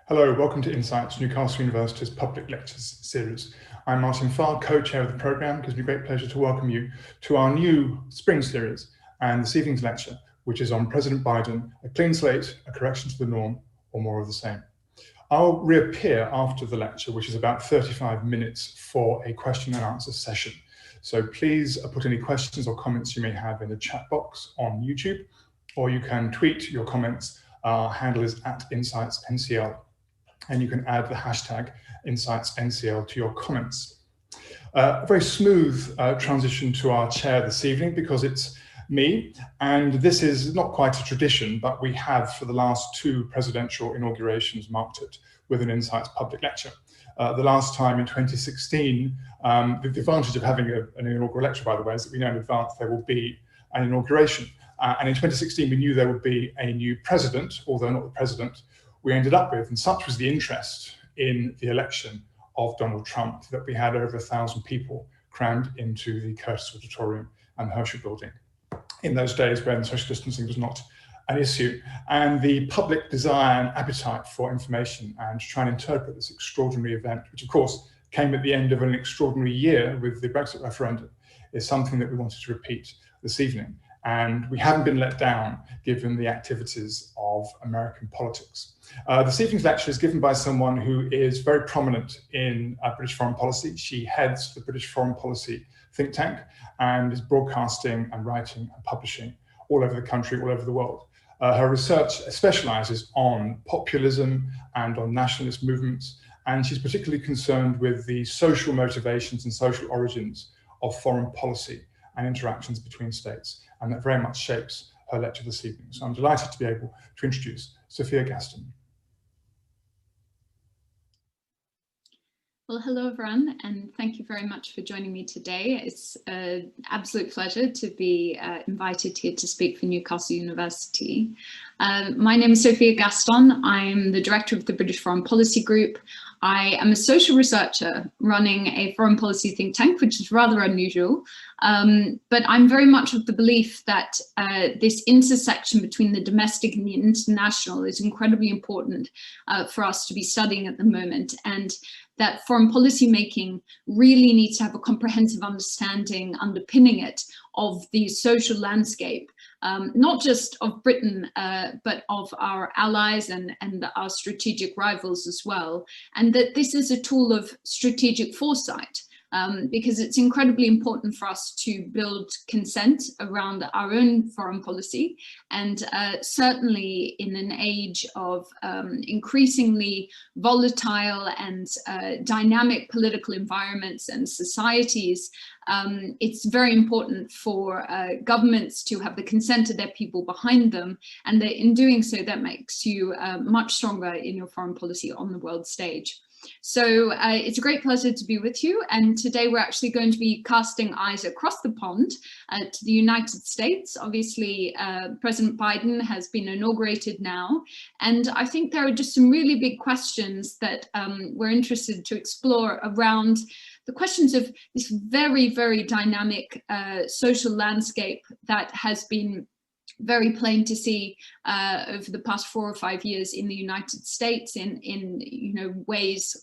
Hello, welcome to Insights, Newcastle University's Public Lectures series. I'm Martin Farr, co-chair of the programme. It gives me great pleasure to welcome you to our new spring series and this evening's lecture, which is on President Biden, a clean slate, a correction to the norm, or more of the same. I'll reappear after the lecture, which is about 35 minutes for a question and answer session. So please put any questions or comments you may have in the chat box on YouTube, or you can tweet your comments. Our handle is @InsightsNCL. And you can add the hashtag InsightsNCL to your comments. A very smooth transition to our chair this evening because it's me, and this is not quite a tradition, but we have for the last two presidential inaugurations marked it with an Insights public lecture. The last time in 2016, the advantage of having an inaugural lecture, by the way, is that we know in advance there will be an inauguration. And in 2016, we knew there would be a new president, although not the president we ended up with, and such was the interest in the election of Donald Trump that we had over 1,000 people crammed into the Curtis Auditorium and Herschel Building in those days when social distancing was not an issue. And the public desire and appetite for information and to try and interpret this extraordinary event, which of course came at the end of an extraordinary year with the Brexit referendum, is something that we wanted to repeat this evening. And we haven't been let down given the activities of American politics. This evening's lecture is given by someone who is very prominent in British foreign policy. She heads the British foreign policy think tank and is broadcasting and writing and publishing all over the country, all over the world. Her research specialises on populism and on nationalist movements, and she's particularly concerned with the social motivations and social origins of foreign policy and interactions between states. And that very much shapes her lecture this evening. So I'm delighted to be able to introduce Sophia Gaston. Well, hello everyone, and thank you very much for joining me today. It's an absolute pleasure to be invited here to speak for Newcastle University. My name is Sophia Gaston. I'm the director of the British Foreign Policy Group. I am a social researcher running a foreign policy think tank, which is rather unusual. But I'm very much of the belief that this intersection between the domestic and the international is incredibly important for us to be studying at the moment, and that foreign policy making really needs to have a comprehensive understanding underpinning it of the social landscape, not just of Britain, but of our allies and our strategic rivals as well. And that this is a tool of strategic foresight. Because it's incredibly important for us to build consent around our own foreign policy. And certainly in an age of increasingly volatile and dynamic political environments and societies, it's very important for governments to have the consent of their people behind them. And that in doing so, that makes you much stronger in your foreign policy on the world stage. So it's a great pleasure to be with you, and today we're actually going to be casting eyes across the pond to the United States. Obviously, President Biden has been inaugurated now, and I think there are just some really big questions that we're interested to explore around the questions of this very, very dynamic social landscape that has been very plain to see over the past 4 or 5 years in the United States in ways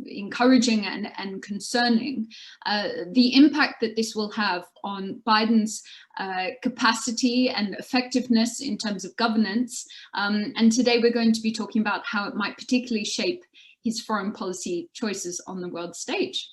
encouraging and concerning. The impact that this will have on Biden's capacity and effectiveness in terms of governance. And today we're going to be talking about how it might particularly shape his foreign policy choices on the world stage.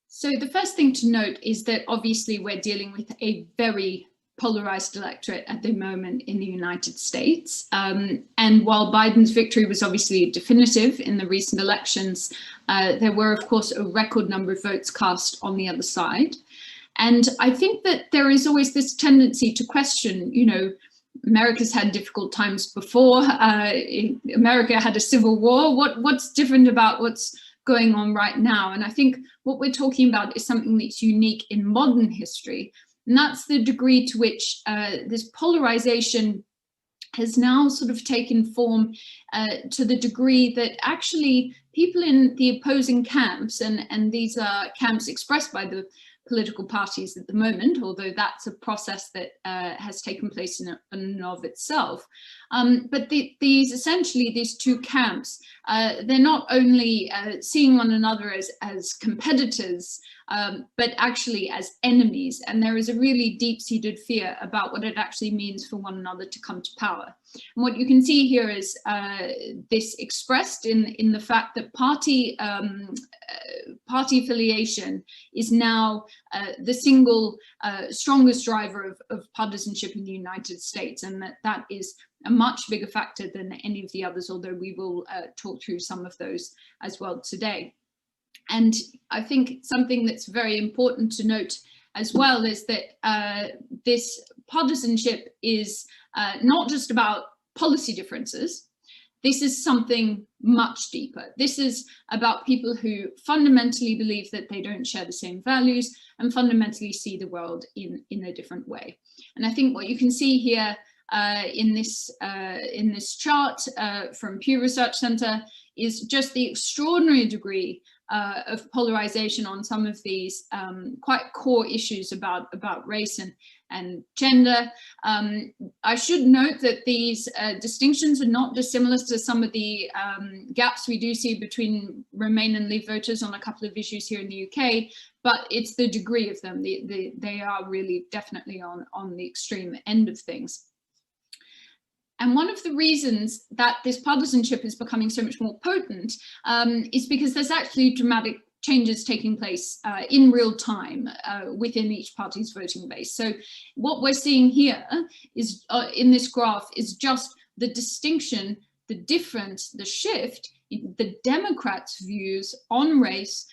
So the first thing to note is that obviously we're dealing with a very polarized electorate at the moment in the United States. And while Biden's victory was obviously definitive in the recent elections, there were, of course, a record number of votes cast on the other side. And I think that there is always this tendency to question, America's had difficult times before. America had a civil war. What's different about what's going on right now? And I think what we're talking about is something that's unique in modern history, and that's the degree to which this polarization has now sort of taken form to the degree that actually people in the opposing camps, and these are camps expressed by the political parties at the moment, although that's a process that has taken place in and of itself. But these two camps, they're not only seeing one another as competitors, but actually as enemies. And there is a really deep-seated fear about what it actually means for one another to come to power. And what you can see here is this expressed in the fact that party affiliation is now the single strongest driver of partisanship in the United States, and that is a much bigger factor than any of the others, although we will talk through some of those as well today. And I think something that's very important to note as well is that this partisanship is not just about policy differences. This is something much deeper. This is about people who fundamentally believe that they don't share the same values and fundamentally see the world in a different way. And I think what you can see here in this chart from Pew Research Center is just the extraordinary degree of polarization on some of these quite core issues about race and gender. I should note that these distinctions are not dissimilar to some of the gaps we do see between Remain and Leave voters on a couple of issues here in the UK, but it's the degree of them. They are really definitely on the extreme end of things. And one of the reasons that this partisanship is becoming so much more potent is because there's actually dramatic changes taking place in real time within each party's voting base. So what we're seeing here is in this graph is just the distinction, the difference, the shift in the Democrats' views on race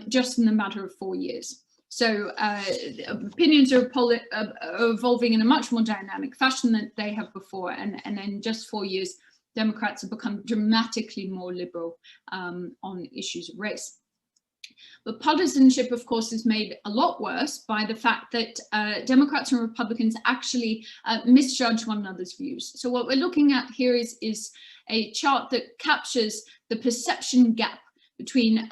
just in the matter of 4 years. So opinions are evolving in a much more dynamic fashion than they have before. And in just 4 years, Democrats have become dramatically more liberal on issues of race. But partisanship, of course, is made a lot worse by the fact that Democrats and Republicans actually misjudge one another's views. So what we're looking at here is a chart that captures the perception gap between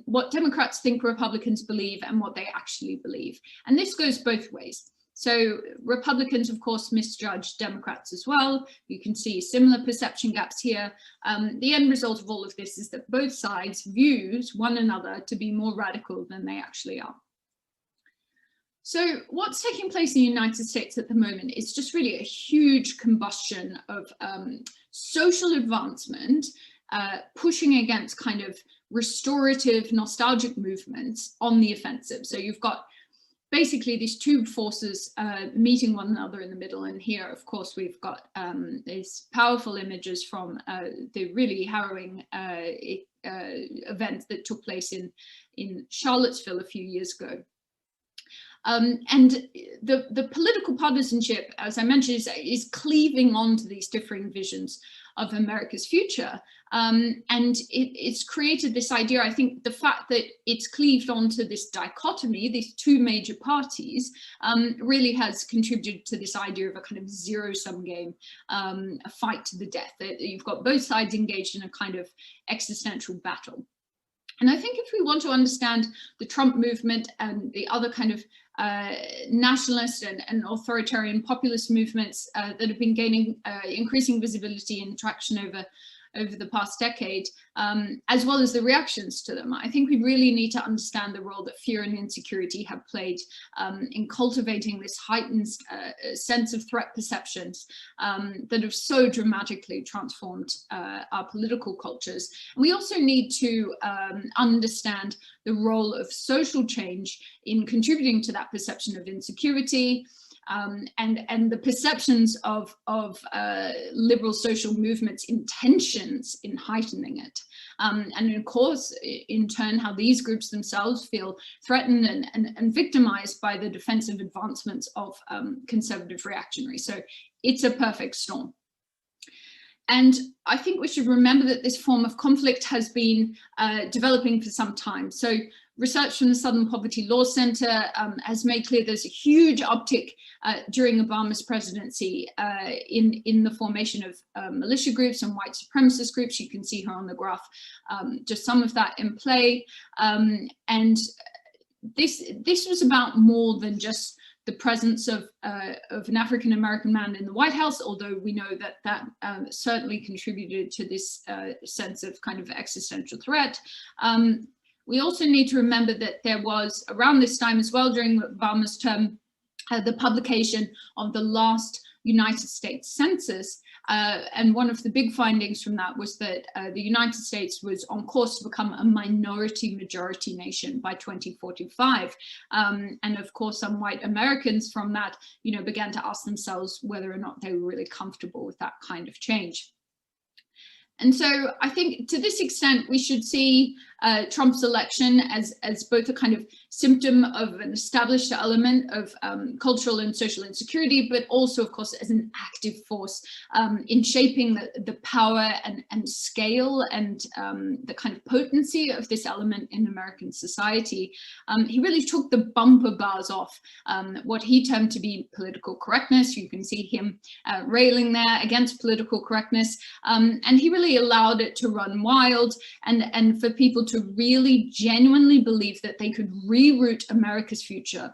what Democrats think Republicans believe and what they actually believe. And this goes both ways. So Republicans, of course, misjudge Democrats as well. You can see similar perception gaps here. The end result of all of this is that both sides views one another to be more radical than they actually are. So what's taking place in the United States at the moment is just really a huge combustion of social advancement, pushing against kind of restorative, nostalgic movements on the offensive. So you've got basically these two forces meeting one another in the middle. And here, of course, we've got these powerful images from the really harrowing event that took place in Charlottesville a few years ago. And the political partisanship, as I mentioned, is cleaving onto these differing visions of America's future. And it's created this idea, I think the fact that it's cleaved onto this dichotomy, these two major parties, really has contributed to this idea of a kind of zero-sum game, a fight to the death. You've got both sides engaged in a kind of existential battle. And I think if we want to understand the Trump movement and the other kind of nationalist and authoritarian populist movements that have been gaining increasing visibility and traction over the past decade, as well as the reactions to them, I think we really need to understand the role that fear and insecurity have played in cultivating this heightened sense of threat perceptions that have so dramatically transformed our political cultures. And we also need to understand the role of social change in contributing to that perception of insecurity, and the perceptions of liberal social movements' intentions in heightening it. And of course, in turn, how these groups themselves feel threatened and victimized by the defensive advancements of conservative reactionaries. So it's a perfect storm. And I think we should remember that this form of conflict has been developing for some time. So research from the Southern Poverty Law Center has made clear there's a huge uptick during Obama's presidency in the formation of militia groups and white supremacist groups. You can see here on the graph just some of that in play. And this was about more than just the presence of an African-American man in the White House, although we know that that certainly contributed to this sense of kind of existential threat. We also need to remember that there was, around this time as well, during Obama's term, the publication of the last United States Census. And one of the big findings from that was that the United States was on course to become a minority-majority nation by 2045. And of course, some white Americans from that, began to ask themselves whether or not they were really comfortable with that kind of change. And so I think to this extent, we should see Trump's election as both a kind of symptom of an established element of cultural and social insecurity, but also, of course, as an active force in shaping the power and scale and the kind of potency of this element in American society. He really took the bumper bars off what he termed to be political correctness. You can see him railing there against political correctness, and he really allowed it to run wild and for people to really genuinely believe that they could reroute America's future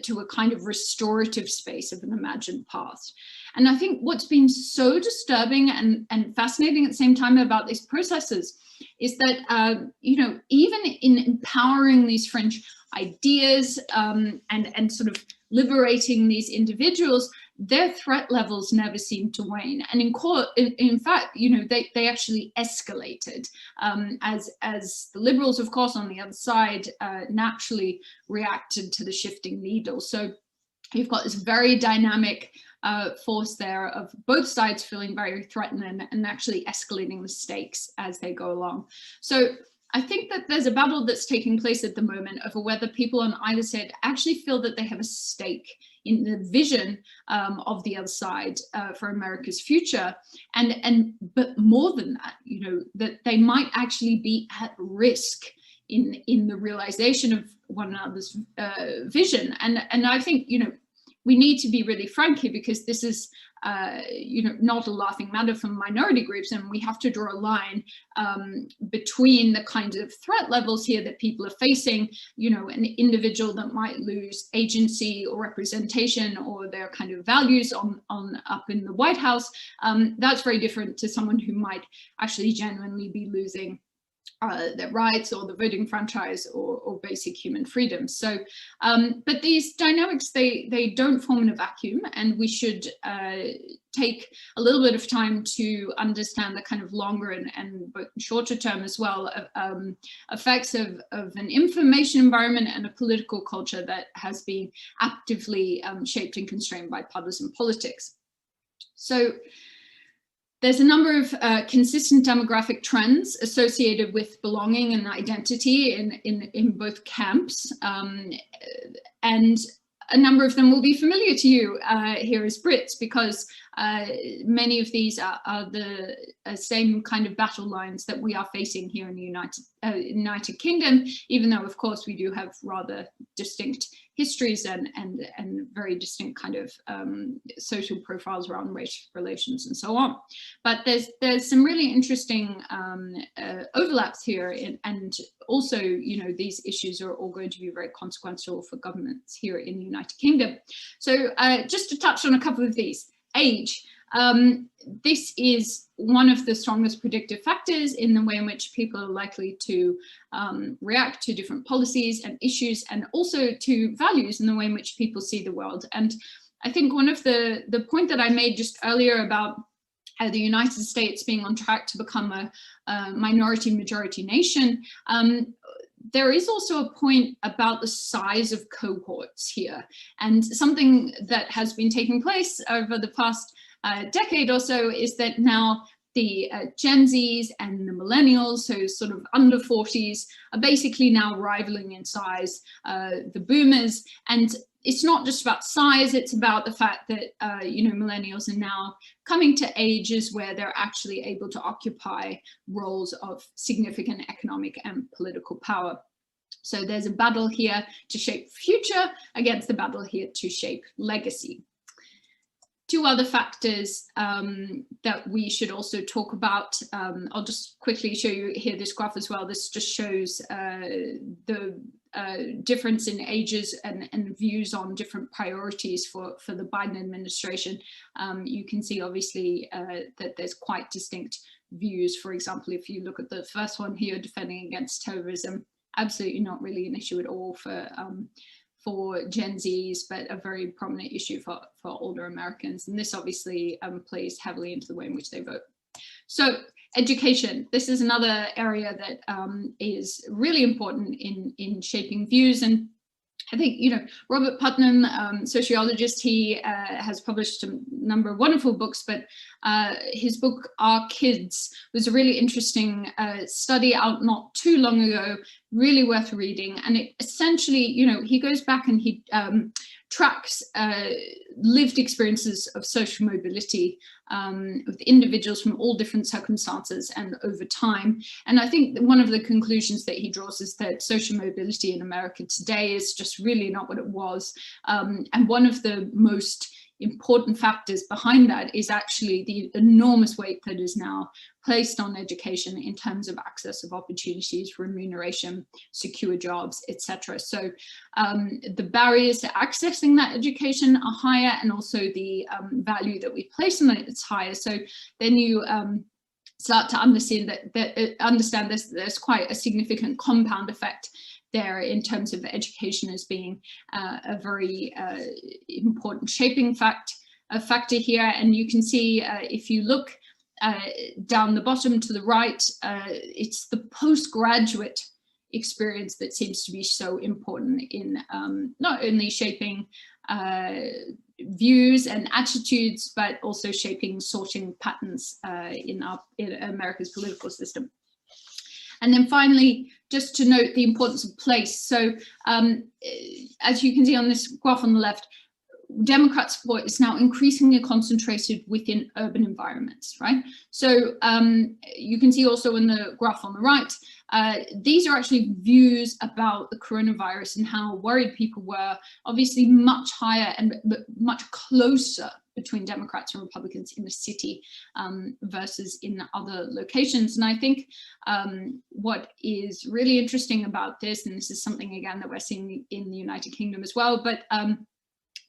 to a kind of restorative space of an imagined past. And I think what's been so disturbing and fascinating at the same time about these processes is that, even in empowering these fringe ideas and sort of liberating these individuals, their threat levels never seemed to wane. And in fact, they actually escalated as the liberals, of course, on the other side, naturally reacted to the shifting needle. So you've got this very dynamic force there of both sides feeling very threatened and actually escalating the stakes as they go along. So I think that there's a battle that's taking place at the moment over whether people on either side actually feel that they have a stake in the vision of the other side for America's future, but more than that, that they might actually be at risk in the realization of one another's vision. And I think we need to be really frank here, because this is not a laughing matter for minority groups, and we have to draw a line between the kinds of threat levels here that people are facing. An individual that might lose agency or representation or their kind of values on up in the White House, that's very different to someone who might actually genuinely be losing their rights or the voting franchise or basic human freedoms. So, but these dynamics, they don't form in a vacuum, and we should take a little bit of time to understand the kind of longer and but shorter term as well effects of an information environment and a political culture that has been actively shaped and constrained by partisan politics. So there's a number of consistent demographic trends associated with belonging and identity in both camps, and a number of them will be familiar to you here as Brits, because many of these are the same kind of battle lines that we are facing here in the United Kingdom, even though, of course, we do have rather distinct histories and very distinct kind of social profiles around race relations and so on. But there's some really interesting overlaps here, and also, these issues are all going to be very consequential for governments here in the United Kingdom. So just to touch on a couple of these. Age. This is one of the strongest predictive factors in the way in which people are likely to react to different policies and issues, and also to values in the way in which people see the world. And I think one of the point that I made just earlier about the United States being on track to become a minority-majority nation, there is also a point about the size of cohorts here, and something that has been taking place over the past decade or so is that now the Gen Zs and the millennials, so sort of under 40s, are basically now rivaling in size the boomers. And it's not just about size, it's about the fact that, millennials are now coming to ages where they're actually able to occupy roles of significant economic and political power. So there's a battle here to shape future against the battle here to shape legacy. two other factors that we should also talk about. I'll just quickly show you here this graph as well. This just shows the difference in ages and views on different priorities for the Biden administration. You can see obviously that there's quite distinct views. For example, if you look at the first one here, defending against terrorism, absolutely not really an issue at all for Gen Zs, but a very prominent issue for older Americans. And this obviously plays heavily into the way in which they vote. So education, this is another area that is really important in shaping views. And I think, Robert Putnam, sociologist, he has published a number of wonderful books, but his book, Our Kids, was a really interesting study out not too long ago, really worth reading. And it essentially, he goes back and he tracks lived experiences of social mobility with individuals from all different circumstances and over time. And I think one of the conclusions that he draws is that social mobility in America today is just really not what it was. And one of the most important factors behind that is actually the enormous weight that is now placed on education in terms of access of opportunities, remuneration, secure jobs, etc. So the barriers to accessing that education are higher, and also the value that we place on it is higher. So then you start to understand that there's quite a significant compound effect there in terms of education as being a very important shaping factor here. And you can see if you look down the bottom to the right, it's the postgraduate experience that seems to be so important in not only shaping views and attitudes, but also shaping sorting patterns in America's political system. And then finally, just to note the importance of place. So as you can see on this graph on the left, Democrat support is now increasingly concentrated within urban environments, right? So you can see also in the graph on the right, these are actually views about the coronavirus and how worried people were, obviously much higher and much closer between Democrats and Republicans in the city versus in other locations. And I think what is really interesting about this, and this is something again that we're seeing in the United Kingdom as well, but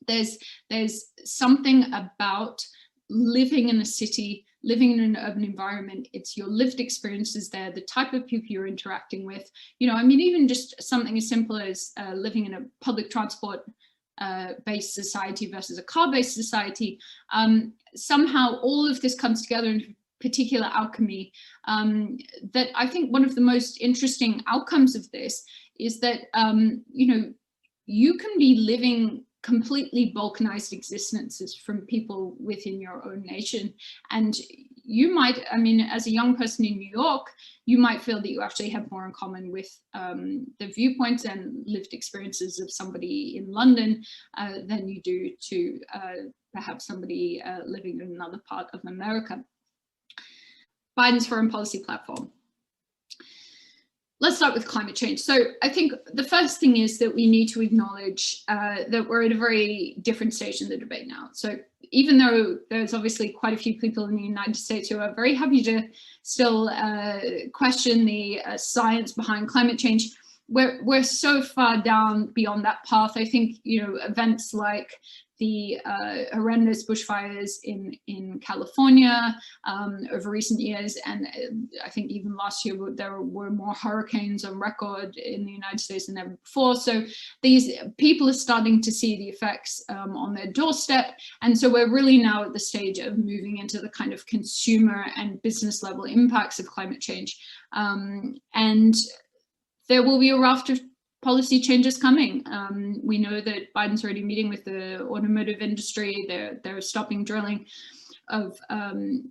there's something about living in a city, living in an urban environment. It's your lived experiences there, the type of people you're interacting with. I mean, even just something as simple as living in a public transport based society versus a car-based society. Somehow all of this comes together in particular alchemy. That I think one of the most interesting outcomes of this is that you can be living completely balkanized existences from people within your own nation. And you might, I mean, as a young person in New York, you might feel that you actually have more in common with the viewpoints and lived experiences of somebody in London than you do to perhaps somebody living in another part of America. Biden's foreign policy platform. Let's start with climate change. So I think the first thing is that we need to acknowledge that we're at a very different stage in the debate now. So even though there's obviously quite a few people in the United States who are very happy to still question the science behind climate change, we're so far down beyond that path. I think, events like the horrendous bushfires in California over recent years, and I think even last year there were more hurricanes on record in the United States than ever before. So these people are starting to see the effects on their doorstep, and so we're really now at the stage of moving into the kind of consumer and business level impacts of climate change, and there will be a raft of policy changes coming. We know that Biden's already meeting with the automotive industry. They're stopping drilling of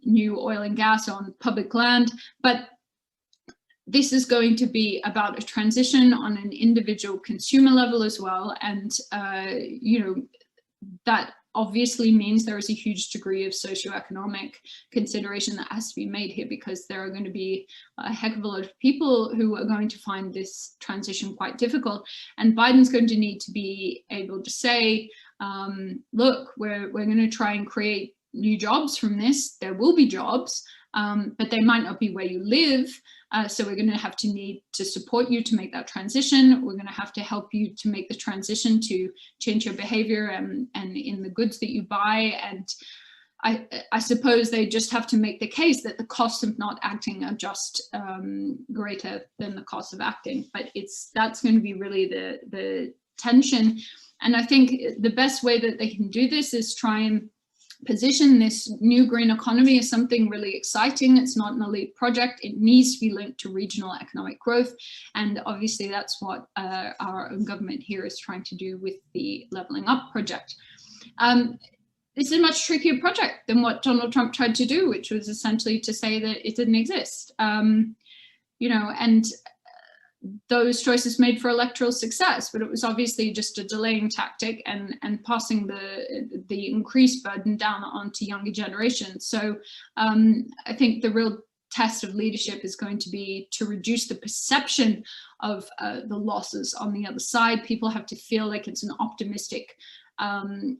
new oil and gas on public land. But this is going to be about a transition on an individual consumer level as well. And, that obviously means there is a huge degree of socioeconomic consideration that has to be made here, because there are going to be a heck of a lot of people who are going to find this transition quite difficult. And Biden's going to need to be able to say, look, we're going to try and create new jobs from this. There will be jobs, but they might not be where you live. So we're going to need to support you to make that transition. We're going to have to help you to make the transition to change your behavior and in the goods that you buy. And I suppose they just have to make the case that the costs of not acting are just greater than the cost of acting. But that's going to be really the tension. And I think the best way that they can do this is try and position this new green economy as something really exciting. It's not an elite project. It needs to be linked to regional economic growth. And obviously that's what our own government here is trying to do with the Leveling Up project. This is a much trickier project than what Donald Trump tried to do, which was essentially to say that it didn't exist. And those choices made for electoral success, but it was obviously just a delaying tactic and passing the increased burden down onto younger generations. So I think the real test of leadership is going to be to reduce the perception of the losses on the other side. People have to feel like it's an optimistic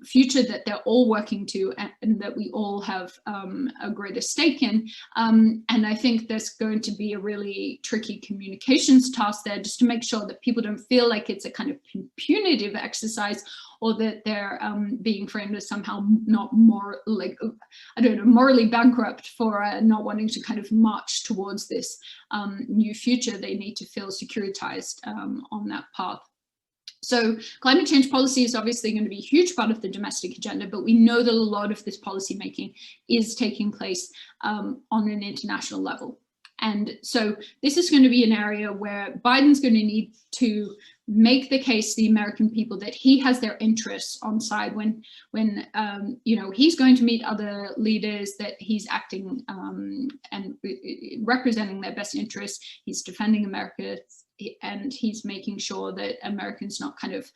future that they're all working to and that we all have a greater stake in. And I think there's going to be a really tricky communications task there, just to make sure that people don't feel like it's a kind of punitive exercise, or that they're being framed as somehow not more like, I don't know, morally bankrupt for not wanting to kind of march towards this new future. They need to feel securitized on that path. So climate change policy is obviously going to be a huge part of the domestic agenda, but we know that a lot of this policy making is taking place on an international level. And so this is going to be an area where Biden's going to need to make the case to the American people that he has their interests on side when he's going to meet other leaders, that he's acting and representing their best interests. He's defending America, and he's making sure that Americans not kind of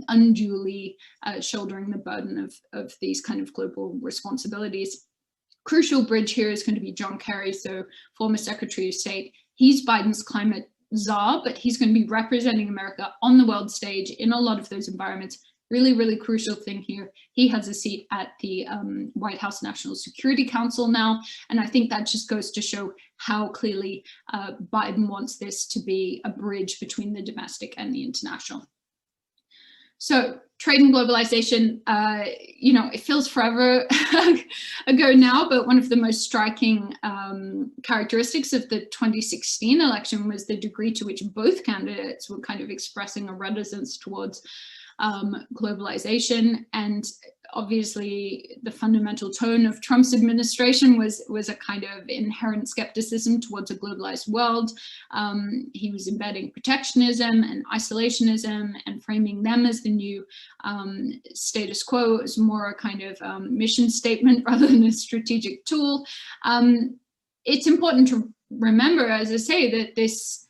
unduly shouldering the burden of these kind of global responsibilities. Crucial bridge here is going to be John Kerry, so former Secretary of State. He's Biden's climate czar, but he's going to be representing America on the world stage in a lot of those environments. Really, really crucial thing here. He has a seat at the White House National Security Council now, and I think that just goes to show how clearly Biden wants this to be a bridge between the domestic and the international. So trade and globalization, it feels forever ago now, but one of the most striking characteristics of the 2016 election was the degree to which both candidates were kind of expressing a reticence towards globalization. And obviously the fundamental tone of Trump's administration was a kind of inherent skepticism towards a globalized world. He was embedding protectionism and isolationism and framing them as the new status quo. It was more a kind of mission statement rather than a strategic tool. It's important to remember, as I say, that this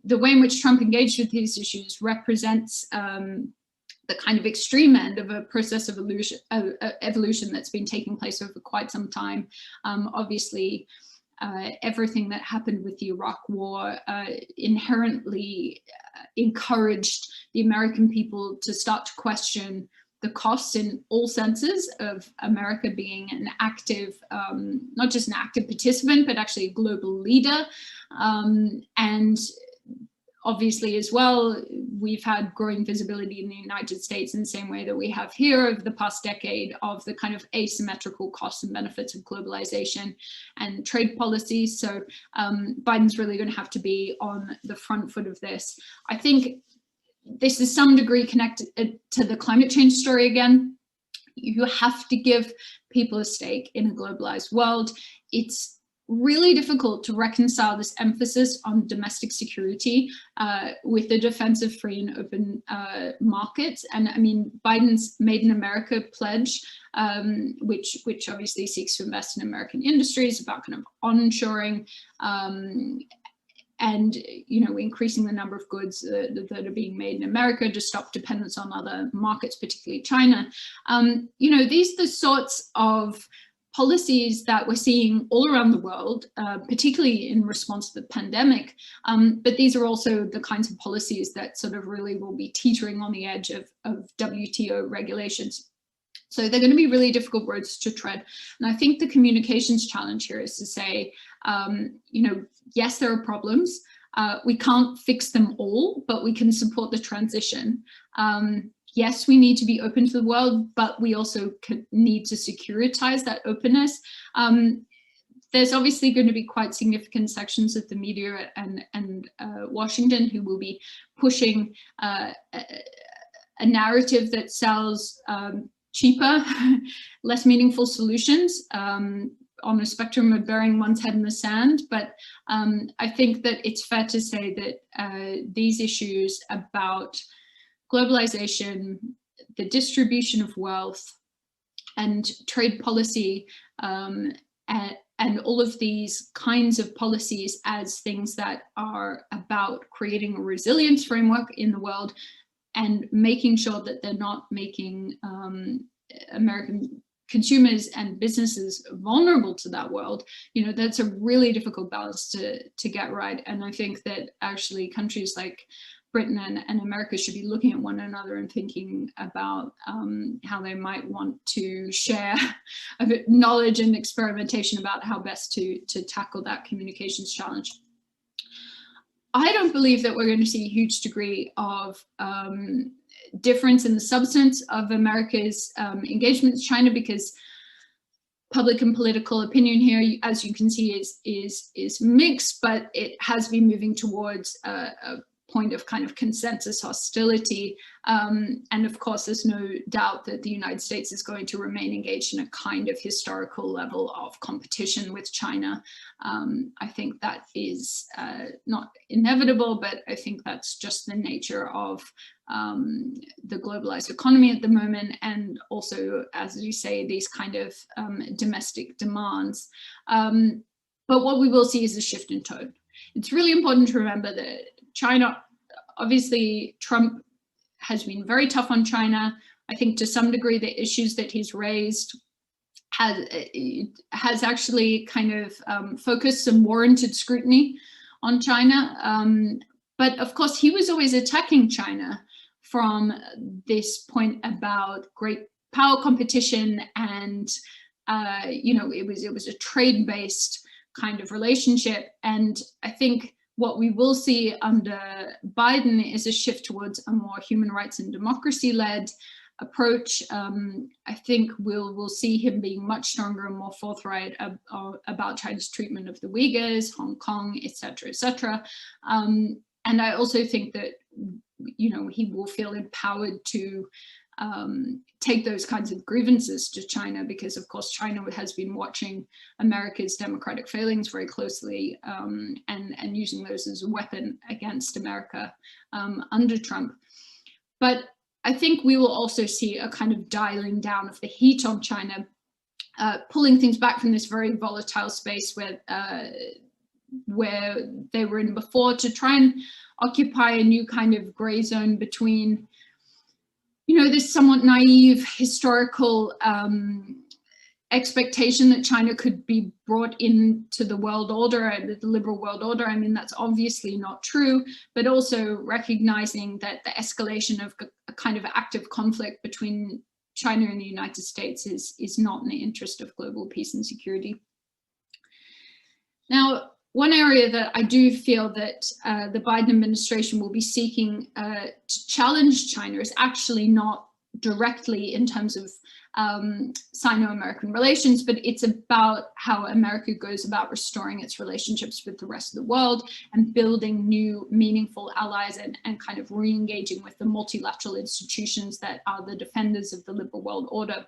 the way in which Trump engaged with these issues represents the kind of extreme end of a process of evolution that's been taking place over quite some time. Obviously, everything that happened with the Iraq War inherently encouraged the American people to start to question the costs in all senses of America being an active, not just an active participant, but actually a global leader. And obviously as well, we've had growing visibility in the United States in the same way that we have here over the past decade of the kind of asymmetrical costs and benefits of globalization and trade policies. So Biden's really going to have to be on the front foot of this. I think this is some degree connected to the climate change story again. You have to give people a stake in a globalized world. It's really difficult to reconcile this emphasis on domestic security with the defense of free and open markets. And I mean, Biden's Made in America pledge, which obviously seeks to invest in American industries, about kind of onshoring and increasing the number of goods that are being made in America to stop dependence on other markets, particularly China. These are the sorts of policies that we're seeing all around the world, particularly in response to the pandemic. But these are also the kinds of policies that sort of really will be teetering on the edge of WTO regulations. So they're going to be really difficult roads to tread. And I think the communications challenge here is to say, yes, there are problems. We can't fix them all, but we can support the transition. Yes, we need to be open to the world, but we also need to securitize that openness. There's obviously going to be quite significant sections of the media and Washington who will be pushing a narrative that sells cheaper, less meaningful solutions on a spectrum of burying one's head in the sand. But I think that it's fair to say that these issues about globalization, the distribution of wealth, and trade policy, and all of these kinds of policies as things that are about creating a resilience framework in the world and making sure that they're not making American consumers and businesses vulnerable to that world. That's a really difficult balance to get right. And I think that actually countries like Britain and America should be looking at one another and thinking about how they might want to share a bit knowledge and experimentation about how best to tackle that communications challenge. I don't believe that we're going to see a huge degree of difference in the substance of America's engagement with China, because public and political opinion here, as you can see, is mixed, but it has been moving towards a point of kind of consensus hostility. And of course, there's no doubt that the United States is going to remain engaged in a kind of historical level of competition with China. I think that is not inevitable, but I think that's just the nature of the globalized economy at the moment, and also, as you say, these kind of domestic demands. But what we will see is a shift in tone. It's really important to remember that China, obviously, Trump has been very tough on China. I think to some degree the issues that he's raised has actually kind of focused some warranted scrutiny on China. But of course, he was always attacking China from this point about great power competition, and it was a trade-based kind of relationship. And I think what we will see under Biden is a shift towards a more human rights and democracy-led approach. I think we'll see him being much stronger and more forthright about China's treatment of the Uyghurs, Hong Kong, et cetera, and I also think that he will feel empowered to take those kinds of grievances to China, because of course China has been watching America's democratic failings very closely, and using those as a weapon against America under Trump. But I think we will also see a kind of dialing down of the heat on China, pulling things back from this very volatile space where they were in before, to try and occupy a new kind of gray zone between this somewhat naive historical expectation that China could be brought into the world order, and the liberal world order. I mean, that's obviously not true, but also recognizing that the escalation of a kind of active conflict between China and the United States is not in the interest of global peace and security. Now, one area that I do feel that the Biden administration will be seeking to challenge China is actually not directly in terms of Sino-American relations, but it's about how America goes about restoring its relationships with the rest of the world and building new meaningful allies, and kind of re-engaging with the multilateral institutions that are the defenders of the liberal world order.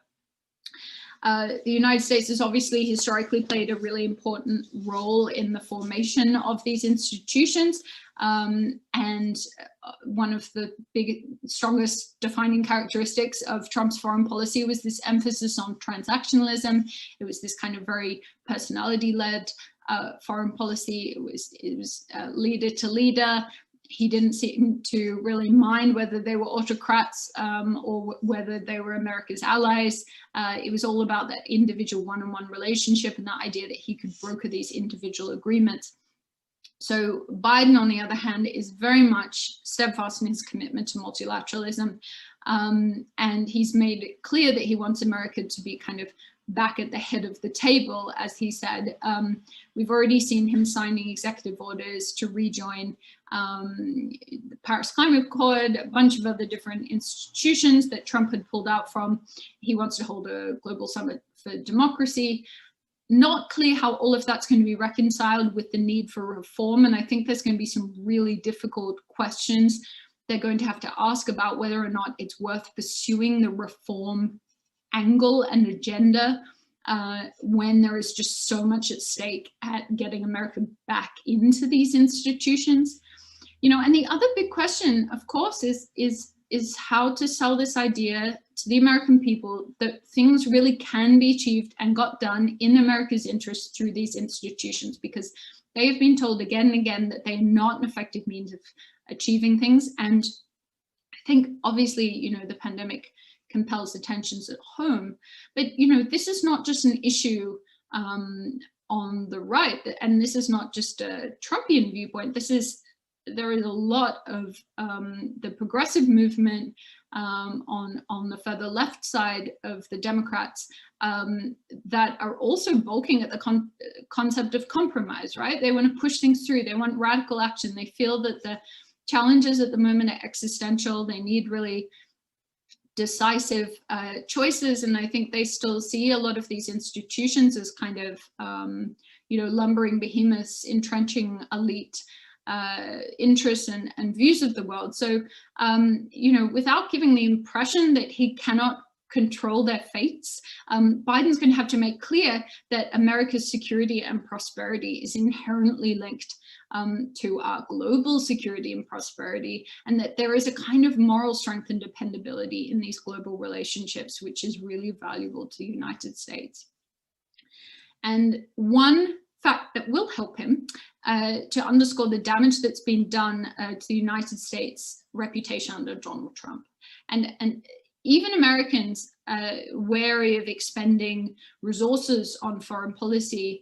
The United States has obviously historically played a really important role in the formation of these institutions. And one of the strongest defining characteristics of Trump's foreign policy was this emphasis on transactionalism. It was this kind of very personality-led foreign policy. It was leader to leader. He didn't seem to really mind whether they were autocrats or whether they were America's allies. It was all about that individual one-on-one relationship and the idea that he could broker these individual agreements. So Biden, on the other hand, is very much steadfast in his commitment to multilateralism. And he's made it clear that he wants America to be kind of back at the head of the table, as he said. We've already seen him signing executive orders to rejoin the Paris Climate Accord, a bunch of other different institutions that Trump had pulled out from. He wants to hold a global summit for democracy. Not clear how all of that's going to be reconciled with the need for reform. And I think there's going to be some really difficult questions they're going to have to ask about whether or not it's worth pursuing the reform angle and agenda when there is just so much at stake at getting America back into these institutions. And the other big question, of course, is how to sell this idea to the American people that things really can be achieved and got done in America's interest through these institutions, because they have been told again and again that they are not an effective means of achieving things. And I think obviously, the pandemic compels the tensions at home, but this is not just an issue on the right, and this is not just a Trumpian viewpoint. There is a lot of the progressive movement on the further left side of the Democrats that are also balking at the concept of compromise, right? They want to push things through. They want radical action. They feel that the challenges at the moment are existential. They need really decisive choices. And I think they still see a lot of these institutions as kind of, lumbering behemoths, entrenching elite interests and views of the world. So, without giving the impression that he cannot control their fates, Biden's going to have to make clear that America's security and prosperity is inherently linked to our global security and prosperity, and that there is a kind of moral strength and dependability in these global relationships, which is really valuable to the United States. And one fact that will help him to underscore the damage that's been done to the United States reputation under Donald Trump. And even Americans wary of expending resources on foreign policy,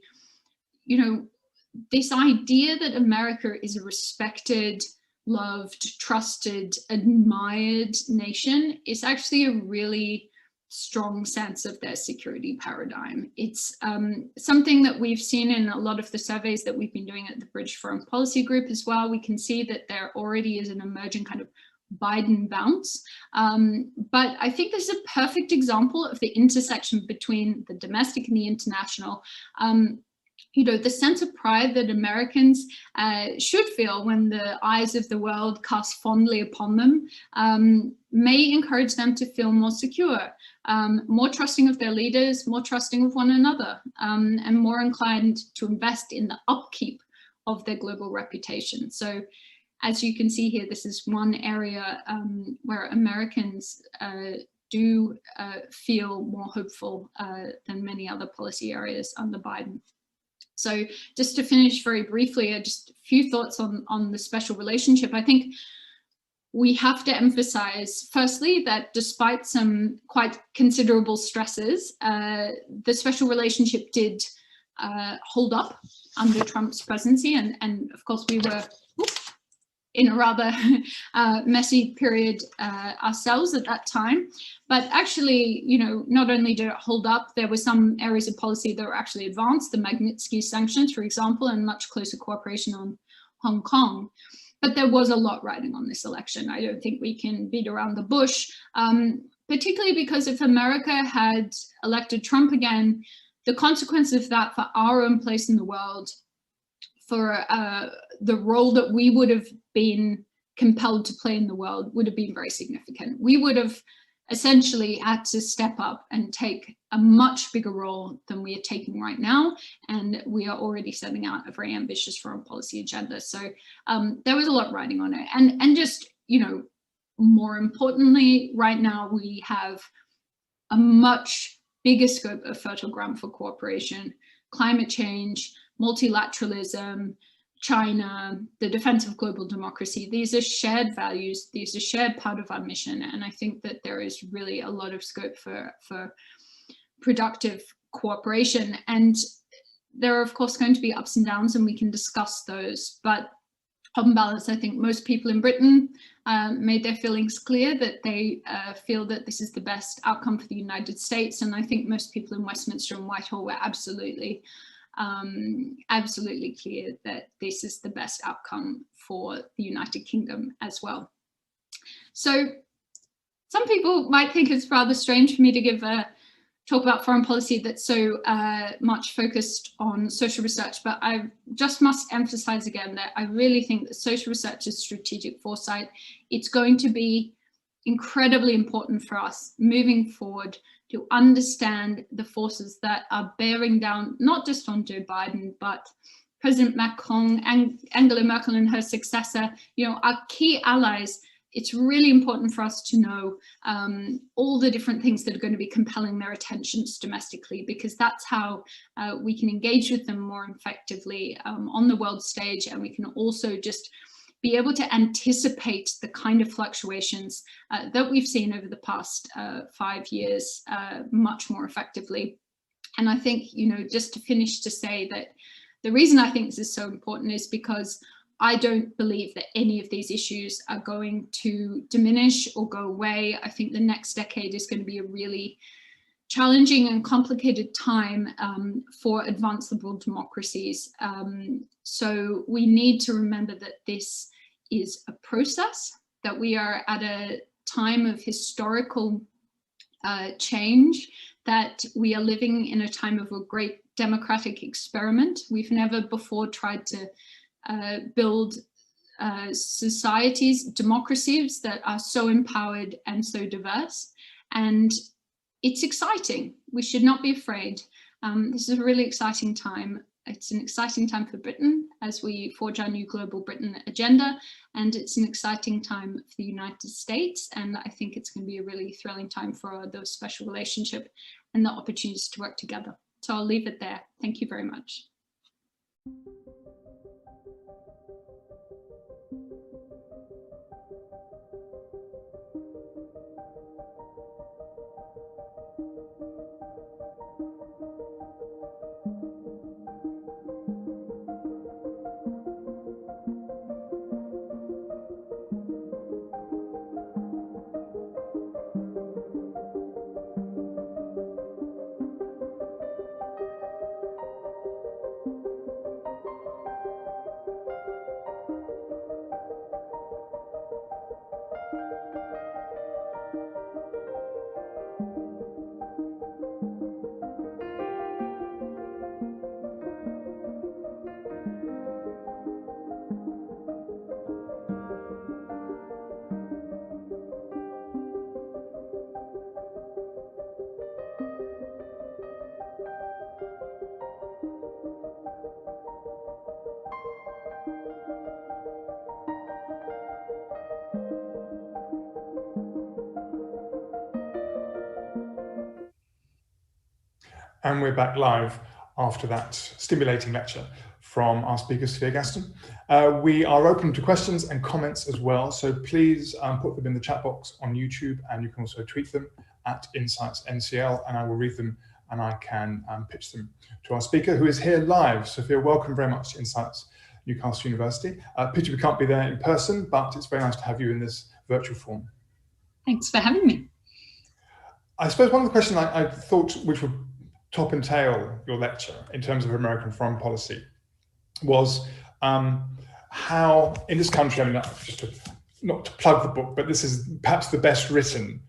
this idea that America is a respected, loved, trusted, admired nation is actually a really strong sense of their security paradigm. It's something that we've seen in a lot of the surveys that we've been doing at the British Foreign Policy Group as well. We can see that there already is an emerging kind of Biden bounce. But I think this is a perfect example of the intersection between the domestic and the international. The sense of pride that Americans should feel when the eyes of the world cast fondly upon them may encourage them to feel more secure, more trusting of their leaders, more trusting of one another, and more inclined to invest in the upkeep of their global reputation. So, as you can see here, this is one area where Americans do feel more hopeful than many other policy areas under Biden. So just to finish very briefly, just a few thoughts on the special relationship. I think we have to emphasize, firstly, that despite some quite considerable stresses, the special relationship did hold up under Trump's presidency. And of course, we were in a rather messy period ourselves at that time. But actually, not only did it hold up, there were some areas of policy that were actually advanced, the Magnitsky sanctions, for example, and much closer cooperation on Hong Kong. But there was a lot riding on this election. I don't think we can beat around the bush, particularly because if America had elected Trump again, the consequence of that for our own place in the world, for the role that we would have been compelled to play in the world would have been very significant. We would have essentially had to step up and take a much bigger role than we are taking right now. And we are already setting out a very ambitious foreign policy agenda. So there was a lot riding on it. And just, more importantly, right now we have a much bigger scope of fertile ground for cooperation, climate change, multilateralism, China, the defense of global democracy. These are shared values. These are shared part of our mission. And I think that there is really a lot of scope for productive cooperation. And there are, of course, going to be ups and downs, and we can discuss those. But on balance, I think most people in Britain made their feelings clear that they feel that this is the best outcome for the United States. And I think most people in Westminster and Whitehall were absolutely clear that this is the best outcome for the United Kingdom as well. So some people might think it's rather strange for me to give a talk about foreign policy that's so much focused on social research, but I just must emphasize again that I really think that social research is strategic foresight. It's going to be incredibly important for us moving forward to understand the forces that are bearing down, not just on Joe Biden, but President Macron, Angela Merkel and her successor, our key allies. It's really important for us to know all the different things that are going to be compelling their attentions domestically, because that's how we can engage with them more effectively on the world stage. And we can also just be able to anticipate the kind of fluctuations that we've seen over the past 5 years much more effectively. And I think, just to finish, to say that the reason I think this is so important is because I don't believe that any of these issues are going to diminish or go away. I think the next decade is going to be a really challenging and complicated time for advanced liberal democracies. So we need to remember that this is a process, that we are at a time of historical change, that we are living in a time of a great democratic experiment. We've never before tried to build societies, democracies that are so empowered and so diverse. And it's exciting. We should not be afraid. This is a really exciting time. It's an exciting time for Britain as we forge our new global Britain agenda. And it's an exciting time for the United States. And I think it's going to be a really thrilling time for the special relationship and the opportunities to work together. So I'll leave it there. Thank you very much. And we're back live after that stimulating lecture from our speaker, Sophia Gaston. We are open to questions and comments as well, so please put them in the chat box on YouTube, and you can also tweet them at InsightsNCL, and I will read them and I can pitch them to our speaker, who is here live. Sophia, welcome very much to Insights Newcastle University. Pity we can't be there in person, but it's very nice to have you in this virtual form. Thanks for having me. I suppose one of the questions I thought which would top and tail your lecture in terms of American foreign policy was how in this country, I mean, just not to plug the book, but this is perhaps the best written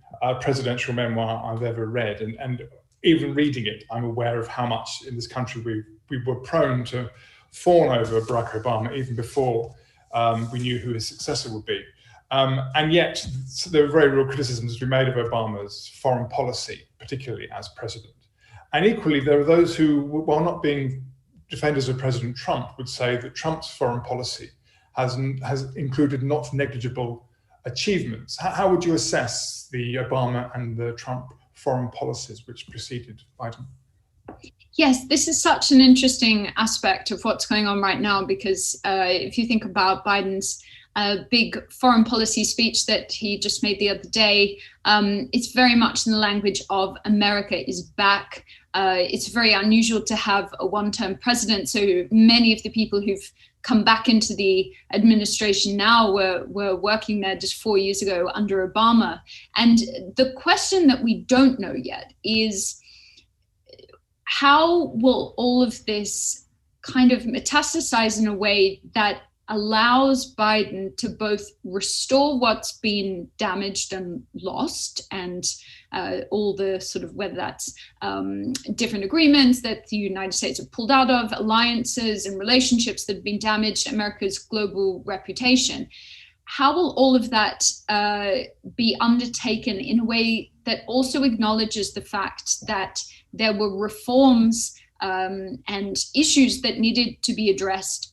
presidential memoir I've ever read. And even reading it, I'm aware of how much in this country we were prone to fawn over Barack Obama even before we knew who his successor would be. And yet there were very real criticisms to be made of Obama's foreign policy, particularly as president. And equally, there are those who, while not being defenders of President Trump, would say that Trump's foreign policy has included not negligible achievements. How would you assess the Obama and the Trump foreign policies which preceded Biden? Yes, this is such an interesting aspect of what's going on right now, because if you think about Biden's big foreign policy speech that he just made the other day, it's very much in the language of America is back. It's very unusual to have a one-term president. So many of the people who've come back into the administration now were working there just 4 years ago under Obama. And the question that we don't know yet is, how will all of this kind of metastasize in a way that allows Biden to both restore what's been damaged and lost, and all the sort of, whether that's different agreements that the United States have pulled out of, alliances and relationships that have been damaged, America's global reputation. How will all of that be undertaken in a way that also acknowledges the fact that there were reforms and issues that needed to be addressed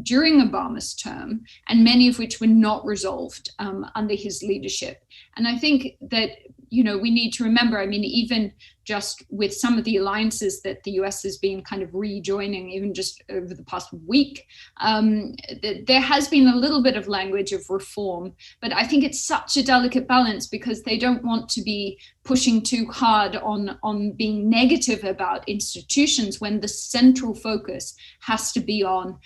during Obama's term, and many of which were not resolved under his leadership? And I think that, you know, we need to remember, I mean, even just with some of the alliances that the US has been kind of rejoining, even just over the past week, there has been a little bit of language of reform, but I think it's such a delicate balance, because they don't want to be pushing too hard on being negative about institutions when the central focus has to be on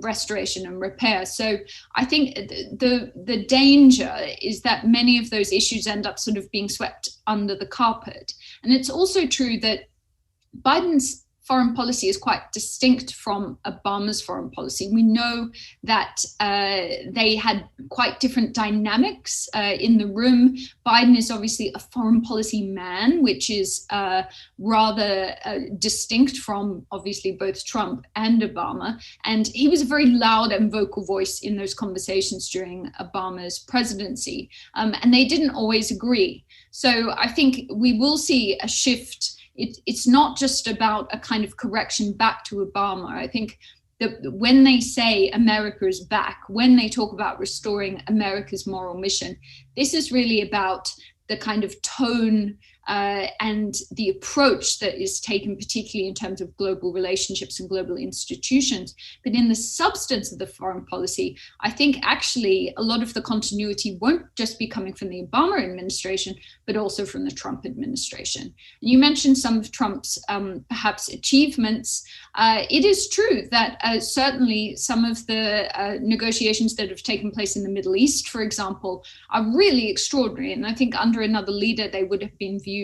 restoration and repair. So I think the danger is that many of those issues end up sort of being swept under the carpet. And it's also true that Biden's foreign policy is quite distinct from Obama's foreign policy. We know that they had quite different dynamics in the room. Biden is obviously a foreign policy man, which is rather distinct from obviously both Trump and Obama. And he was a very loud and vocal voice in those conversations during Obama's presidency. And they didn't always agree. So I think we will see a shift. It's not just about a kind of correction back to Obama. I think that when they say America is back, when they talk about restoring America's moral mission, this is really about the kind of tone and the approach that is taken, particularly in terms of global relationships and global institutions. But in the substance of the foreign policy, I think actually a lot of the continuity won't just be coming from the Obama administration, but also from the Trump administration. And you mentioned some of Trump's perhaps achievements. It is true that certainly some of the negotiations that have taken place in the Middle East, for example, are really extraordinary. And I think under another leader, they would have been viewed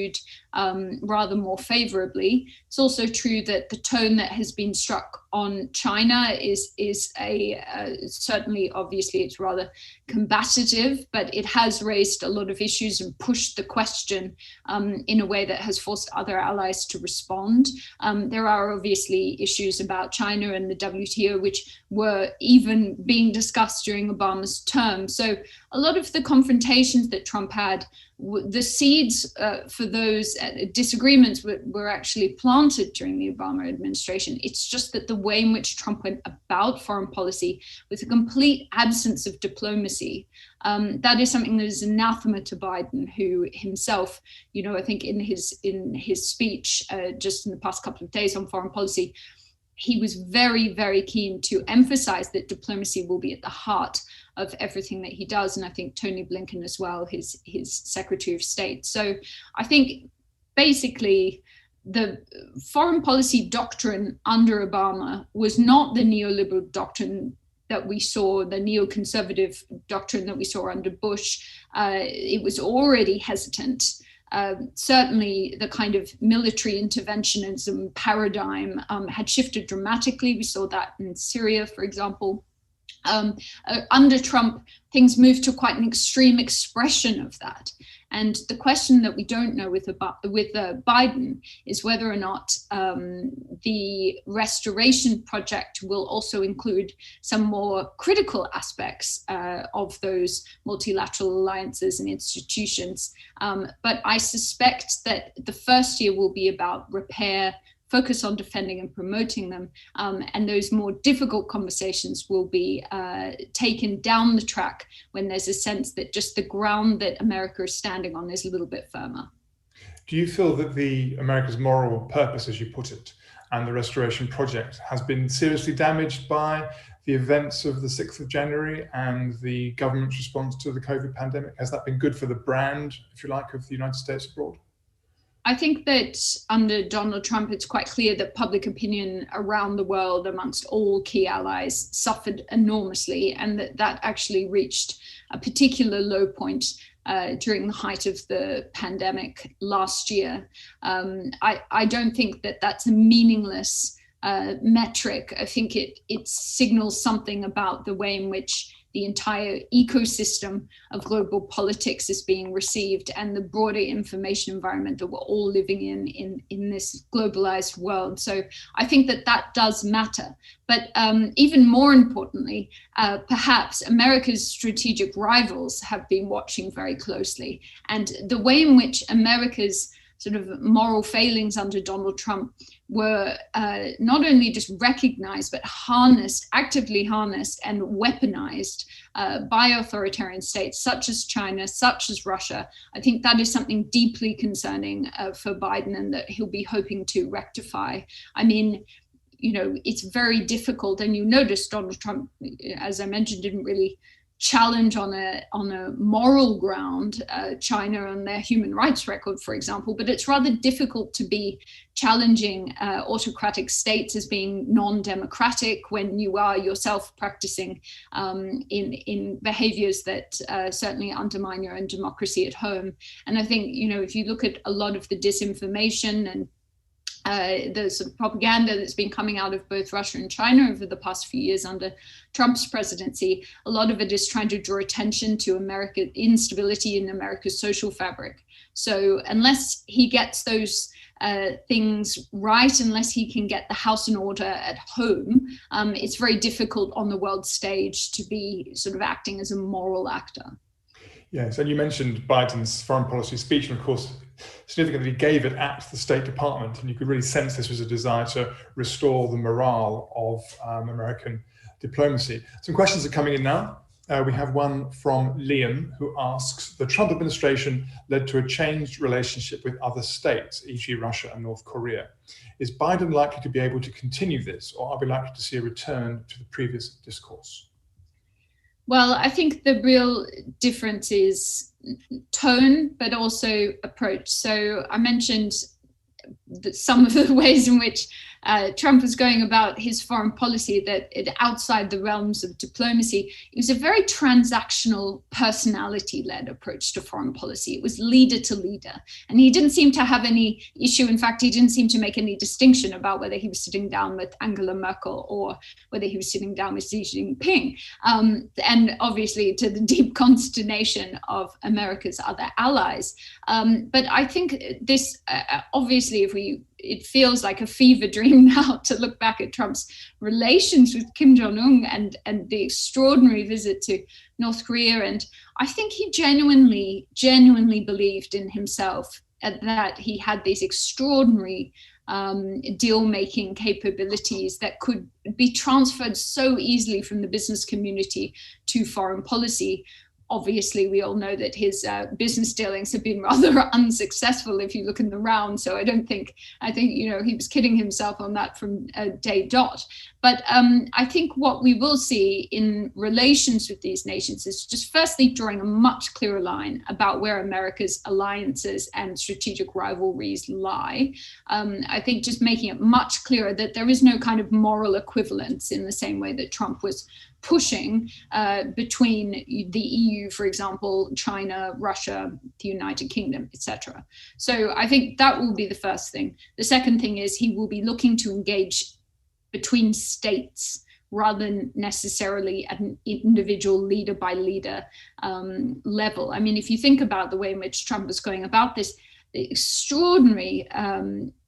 rather more favorably. It's also true that the tone that has been struck on China is certainly, obviously, it's rather combative, but it has raised a lot of issues and pushed the question in a way that has forced other allies to respond. There are obviously issues about China and the WTO, which were even being discussed during Obama's term. So a lot of the confrontations that Trump had, the seeds for those disagreements were actually planted during the Obama administration. It's just that the way in which Trump went about foreign policy with a complete absence of diplomacy, that is something that is anathema to Biden, who himself, you know, I think in his speech just in the past couple of days on foreign policy, he was very, very keen to emphasize that diplomacy will be at the heart of everything that he does. And I think Tony Blinken as well, his Secretary of State. So I think basically the foreign policy doctrine under Obama was not the neoliberal doctrine that we saw, the neoconservative doctrine that we saw under Bush. It was already hesitant. Certainly the kind of military interventionism paradigm had shifted dramatically. We saw that in Syria, for example. Under Trump, things moved to quite an extreme expression of that. And the question that we don't know with Biden is whether or not the restoration project will also include some more critical aspects of those multilateral alliances and institutions. But I suspect that the first year will be about repair, focus on defending and promoting them. And those more difficult conversations will be taken down the track when there's a sense that just the ground that America is standing on is a little bit firmer. Do you feel that the America's moral purpose, as you put it, and the restoration project has been seriously damaged by the events of the 6th of January and the government's response to the COVID pandemic? Has that been good for the brand, if you like, of the United States abroad? I think that under Donald Trump, it's quite clear that public opinion around the world amongst all key allies suffered enormously, and that actually reached a particular low point during the height of the pandemic last year. I don't think that that's a meaningless metric. I think it signals something about the way in which the entire ecosystem of global politics is being received, and the broader information environment that we're all living in this globalized world. So I think that does matter. But even more importantly, perhaps America's strategic rivals have been watching very closely. And the way in which America's sort of moral failings under Donald Trump were not only just recognized, but actively harnessed and weaponized by authoritarian states such as China, such as Russia. I think that is something deeply concerning for Biden, and that he'll be hoping to rectify. I mean, it's very difficult, and you notice Donald Trump, as I mentioned, didn't really challenge on a moral ground China and their human rights record, for example, but it's rather difficult to be challenging autocratic states as being non-democratic when you are yourself practicing in behaviors that certainly undermine your own democracy at home. And I think, if you look at a lot of the disinformation and the sort of propaganda that's been coming out of both Russia and China over the past few years under Trump's presidency, a lot of it is trying to draw attention to instability in America's social fabric. So unless he gets those things right, unless he can get the house in order at home, it's very difficult on the world stage to be sort of acting as a moral actor. Yes, and you mentioned Biden's foreign policy speech, and of course, significantly gave it at the State Department, and you could really sense this was a desire to restore the morale of American diplomacy. Some questions are coming in now. We have one from Liam, who asks, the Trump administration led to a changed relationship with other states, e.g. Russia and North Korea. Is Biden likely to be able to continue this, or are we likely to see a return to the previous discourse? Well, I think the real difference is tone, but also approach. So I mentioned some of the ways in which Trump was going about his foreign policy, that outside the realms of diplomacy, it was a very transactional, personality-led approach to foreign policy. It was leader to leader. And he didn't seem to have any issue. In fact, he didn't seem to make any distinction about whether he was sitting down with Angela Merkel or whether he was sitting down with Xi Jinping. And obviously to the deep consternation of America's other allies. But I think this, obviously, it feels like a fever dream now to look back at Trump's relations with Kim Jong-un and the extraordinary visit to North Korea. And I think he genuinely believed in himself, that he had these extraordinary deal-making capabilities that could be transferred so easily from the business community to foreign policy. Obviously, we all know that his business dealings have been rather unsuccessful if you look in the round. So I think he was kidding himself on that from day dot. But I think what we will see in relations with these nations is just firstly drawing a much clearer line about where America's alliances and strategic rivalries lie. I think just making it much clearer that there is no kind of moral equivalence in the same way that Trump was pushing between the EU, for example, China, Russia, the United Kingdom, etc. So I think that will be the first thing. The second thing is he will be looking to engage between states rather than necessarily at an individual leader by leader level. I mean, if you think about the way in which Trump was going about this, the extraordinary,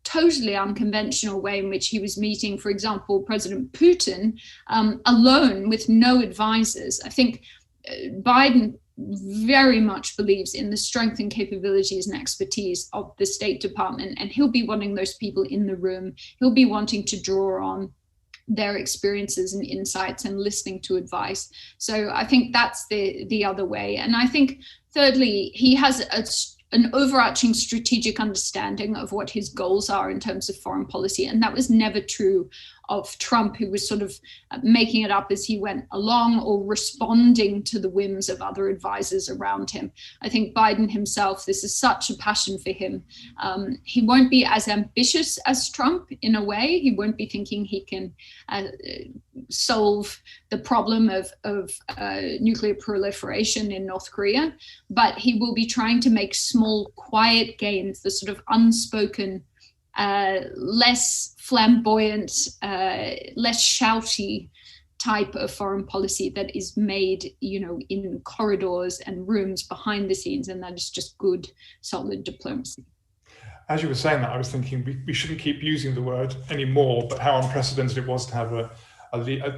totally unconventional way in which he was meeting, for example, President Putin alone with no advisors. I think Biden very much believes in the strength and capabilities and expertise of the State Department, and he'll be wanting those people in the room. He'll be wanting to draw on their experiences and insights and listening to advice. So I think that's the other way. And I think thirdly, he has an overarching strategic understanding of what his goals are in terms of foreign policy. And that was never true of Trump, who was sort of making it up as he went along or responding to the whims of other advisors around him. I think Biden himself, this is such a passion for him. He won't be as ambitious as Trump in a way. He won't be thinking he can solve the problem of nuclear proliferation in North Korea, but he will be trying to make small, quiet gains, the sort of unspoken, less flamboyant, less shouty type of foreign policy that is made, in corridors and rooms behind the scenes, and that is just good, solid diplomacy. As you were saying that, I was thinking we shouldn't keep using the word anymore, but how unprecedented it was to have a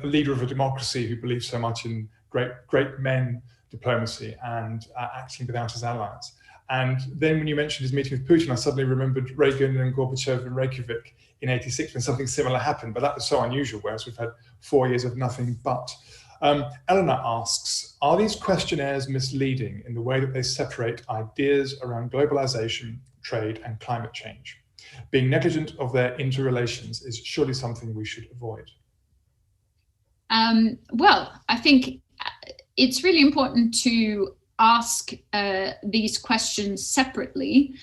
leader of a democracy who believes so much in great men diplomacy and acting without his allies. And then when you mentioned his meeting with Putin, I suddenly remembered Reagan and Gorbachev in Reykjavik in '86 when something similar happened, but that was so unusual, whereas we've had 4 years of nothing but. Eleanor asks, are these questionnaires misleading in the way that they separate ideas around globalization, trade, and climate change? Being negligent of their interrelations is surely something we should avoid. Well, I think it's really important to ask these questions separately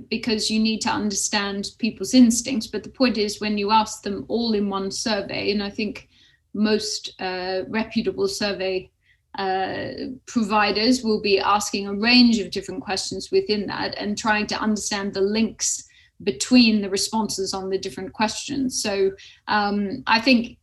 because you need to understand people's instincts. But the point is, when you ask them all in one survey, and I think most reputable survey providers will be asking a range of different questions within that and trying to understand the links between the responses on the different questions. So I think,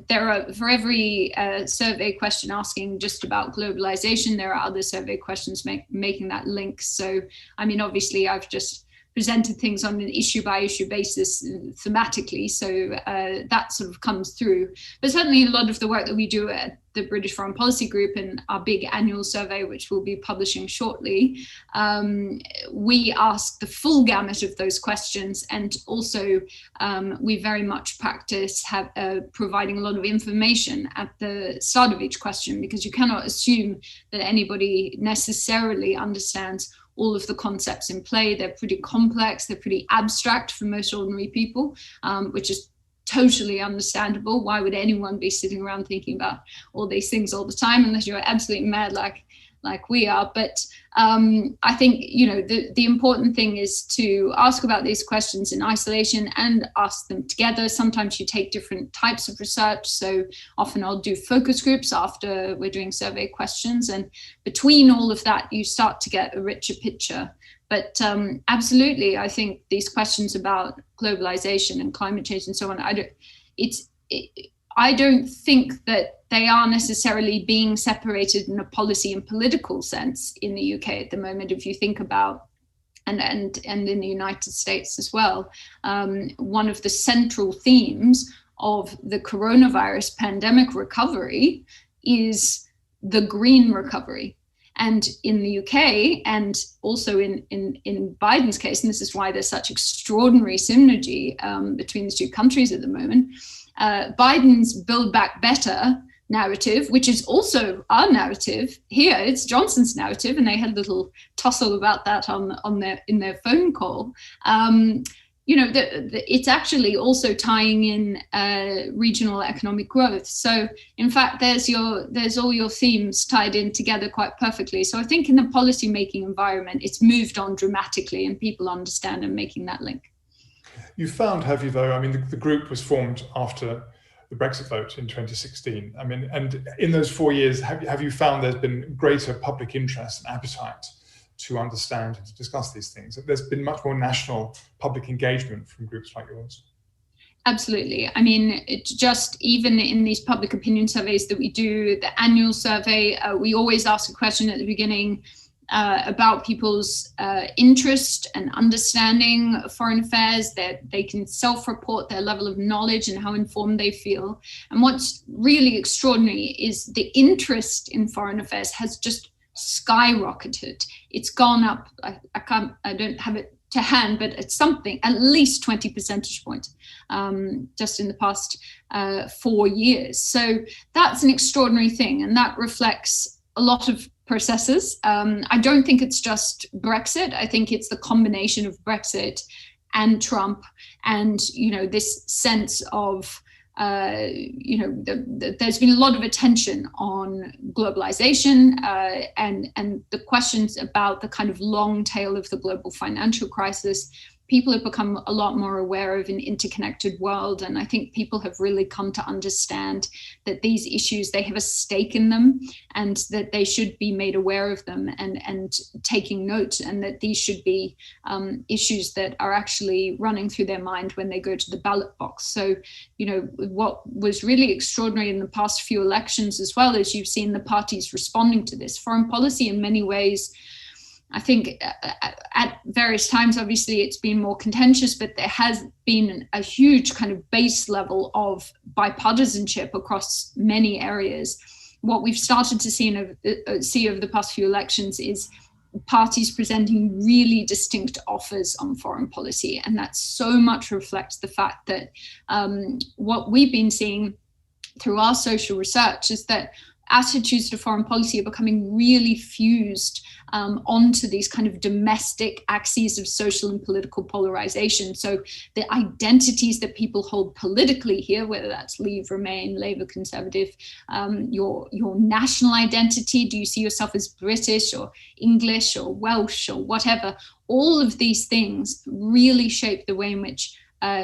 there are, for every survey question asking just about globalization, there are other survey questions making that link. So, I mean, obviously I've just presented things on an issue by issue basis thematically, so that sort of comes through. But certainly a lot of the work that we do at the British Foreign Policy Group and our big annual survey, which we'll be publishing shortly, we ask the full gamut of those questions, and also we very much practice providing a lot of information at the start of each question, because you cannot assume that anybody necessarily understands all of the concepts in play. They're pretty complex, they're pretty abstract for most ordinary people, which is totally understandable. Why would anyone be sitting around thinking about all these things all the time unless you're absolutely mad like we are? But I think, the important thing is to ask about these questions in isolation and ask them together. Sometimes you take different types of research. So often I'll do focus groups after we're doing survey questions. And between all of that, you start to get a richer picture. But absolutely, I think these questions about globalization and climate change and so on, I don't think that they are necessarily being separated in a policy and political sense in the UK at the moment. If you think about, and in the United States as well, one of the central themes of the coronavirus pandemic recovery is the green recovery. And in the UK, and also in Biden's case, and this is why there's such extraordinary synergy between the two countries at the moment, Biden's Build Back Better narrative, which is also our narrative here, it's Johnson's narrative, and they had a little tussle about that in their phone call. It's actually also tying in regional economic growth. So in fact, there's all your themes tied in together quite perfectly. So I think in the policy-making environment, it's moved on dramatically and people understand and making that link. You found, have you though, I mean, the group was formed after the Brexit vote in 2016. I mean, and in those 4 years, have you found there's been greater public interest and appetite to understand and to discuss these things? There's been much more national public engagement from groups like yours. Absolutely. I mean, it's just even in these public opinion surveys that we do, the annual survey, we always ask a question at the beginning about people's interest and understanding of foreign affairs, that they can self-report their level of knowledge and how informed they feel. And what's really extraordinary is the interest in foreign affairs has just skyrocketed. It's gone up. I don't have it to hand, but it's something, at least 20 percentage points just in the past 4 years. So that's an extraordinary thing. And that reflects a lot of processes. I don't think it's just Brexit. I think it's the combination of Brexit and Trump, and this sense of there's been a lot of attention on globalization and the questions about the kind of long tail of the global financial crisis. People have become a lot more aware of an interconnected world. And I think people have really come to understand that these issues, they have a stake in them, and that they should be made aware of them and taking note, and that these should be issues that are actually running through their mind when they go to the ballot box. So, what was really extraordinary in the past few elections, as well as you've seen the parties responding to this foreign policy in many ways. I think at various times, obviously, it's been more contentious, but there has been a huge kind of base level of bipartisanship across many areas. What we've started to see over the past few elections is parties presenting really distinct offers on foreign policy. And that so much reflects the fact that what we've been seeing through our social research is that attitudes to foreign policy are becoming really fused onto these kind of domestic axes of social and political polarization. So the identities that people hold politically here, whether that's Leave, Remain, Labour, Conservative, your national identity, do you see yourself as British or English or Welsh or whatever, all of these things really shape the way in which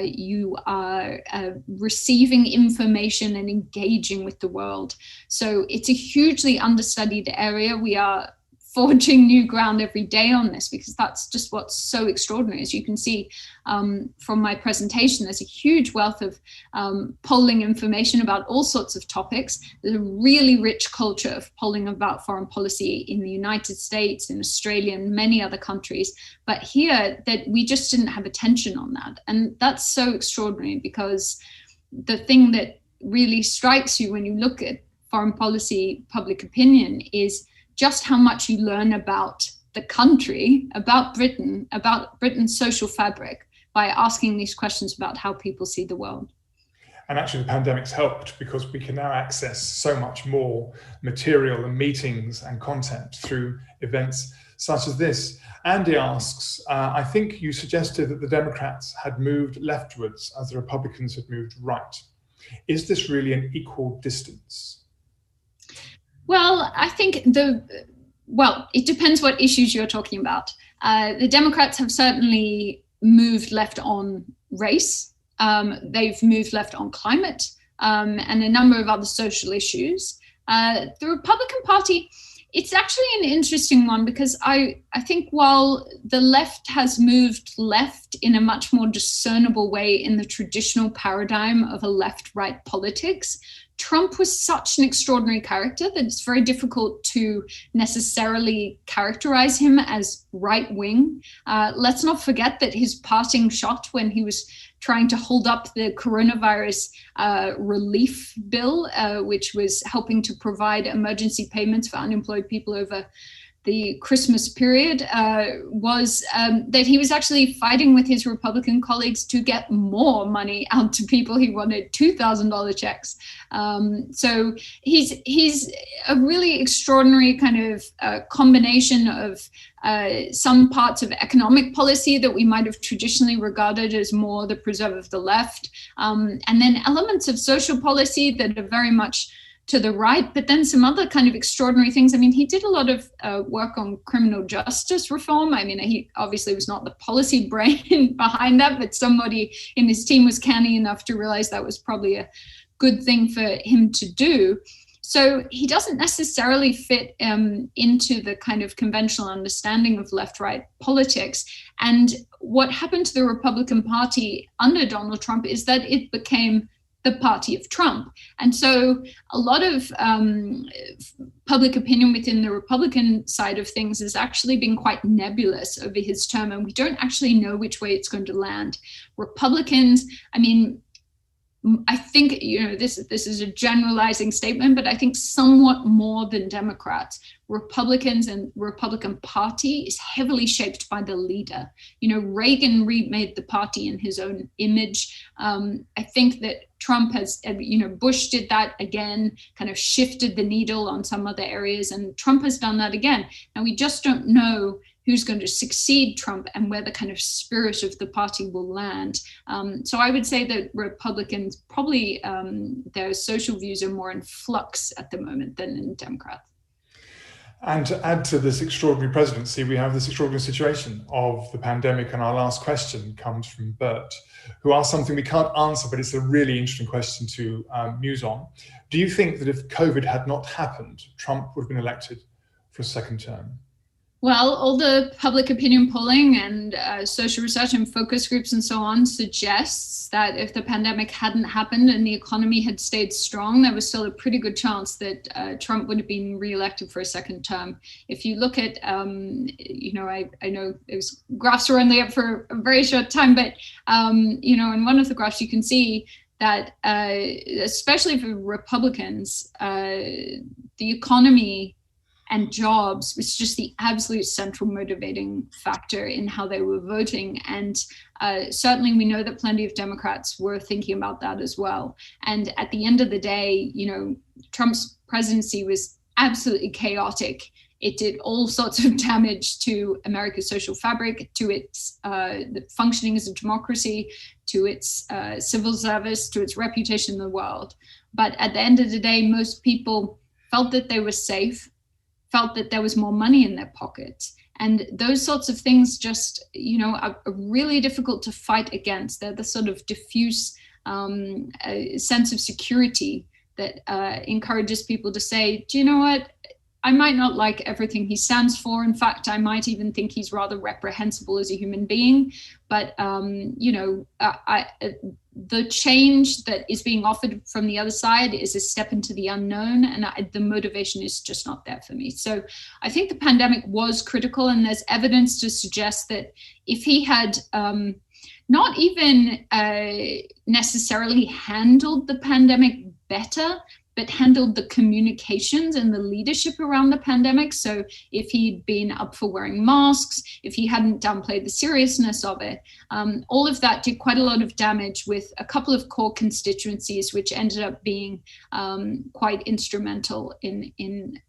you are receiving information and engaging with the world. So it's a hugely understudied area. We are forging new ground every day on this, because that's just what's so extraordinary. As you can see from my presentation, there's a huge wealth of polling information about all sorts of topics. There's a really rich culture of polling about foreign policy in the United States, in Australia, and many other countries. But here, that we just didn't have attention on that. And that's so extraordinary, because the thing that really strikes you when you look at foreign policy public opinion is just how much you learn about the country, about Britain's social fabric, by asking these questions about how people see the world. And actually the pandemic's helped, because we can now access so much more material and meetings and content through events such as this. Andy asks, I think you suggested that the Democrats had moved leftwards as the Republicans had moved right. Is this really an equal distance? Well, I think it depends what issues you're talking about. The Democrats have certainly moved left on race. They've moved left on climate and a number of other social issues. The Republican Party, it's actually an interesting one, because I think while the left has moved left in a much more discernible way in the traditional paradigm of a left-right politics, Trump was such an extraordinary character that it's very difficult to necessarily characterize him as right-wing. Let's not forget that his parting shot when he was trying to hold up the coronavirus relief bill, which was helping to provide emergency payments for unemployed people over the Christmas period, was that he was actually fighting with his Republican colleagues to get more money out to people. He wanted $2,000 checks. So he's a really extraordinary kind of combination of some parts of economic policy that we might have traditionally regarded as more the preserve of the left, and then elements of social policy that are very much to the right, but then some other kind of extraordinary things. I mean, he did a lot of work on criminal justice reform. I mean, he obviously was not the policy brain behind that, but somebody in his team was canny enough to realize that was probably a good thing for him to do. So he doesn't necessarily fit into the kind of conventional understanding of left-right politics. And what happened to the Republican Party under Donald Trump is that it became the party of Trump. And so a lot of public opinion within the Republican side of things has actually been quite nebulous over his term, and we don't actually know which way it's going to land. Republicans, I mean, I think, this is a generalizing statement, but I think somewhat more than Democrats, Republicans and Republican Party is heavily shaped by the leader. Reagan remade the party in his own image. I think that Trump has, Bush did that again, kind of shifted the needle on some other areas, and Trump has done that again. Now, we just don't know who's going to succeed Trump and where the kind of spirit of the party will land. So I would say that Republicans probably, their social views are more in flux at the moment than in Democrats. And to add to this extraordinary presidency, we have this extraordinary situation of the pandemic. And our last question comes from Bert, who asked something we can't answer, but it's a really interesting question to muse on. Do you think that if COVID had not happened, Trump would have been elected for a second term? Well, all the public opinion polling and social research and focus groups and so on suggests that if the pandemic hadn't happened and the economy had stayed strong, there was still a pretty good chance that Trump would have been reelected for a second term. If you look at, I know those graphs were only up for a very short time, but, in one of the graphs you can see that, especially for Republicans, the economy and jobs was just the absolute central motivating factor in how they were voting. And certainly we know that plenty of Democrats were thinking about that as well. And at the end of the day, Trump's presidency was absolutely chaotic. It did all sorts of damage to America's social fabric, to its functioning as a democracy, to its civil service, to its reputation in the world. But at the end of the day, most people felt that they were safe, felt that there was more money in their pockets. And those sorts of things just, are really difficult to fight against. They're the sort of diffuse sense of security that encourages people to say, do you know what? I might not like everything he stands for. In fact, I might even think he's rather reprehensible as a human being. But, the change that is being offered from the other side is a step into the unknown, and the motivation is just not there for me. So I think the pandemic was critical, and there's evidence to suggest that if he had not even necessarily handled the pandemic better, but handled the communications and the leadership around the pandemic. So if he'd been up for wearing masks, if he hadn't downplayed the seriousness of it, all of that did quite a lot of damage with a couple of core constituencies, which ended up being quite instrumental in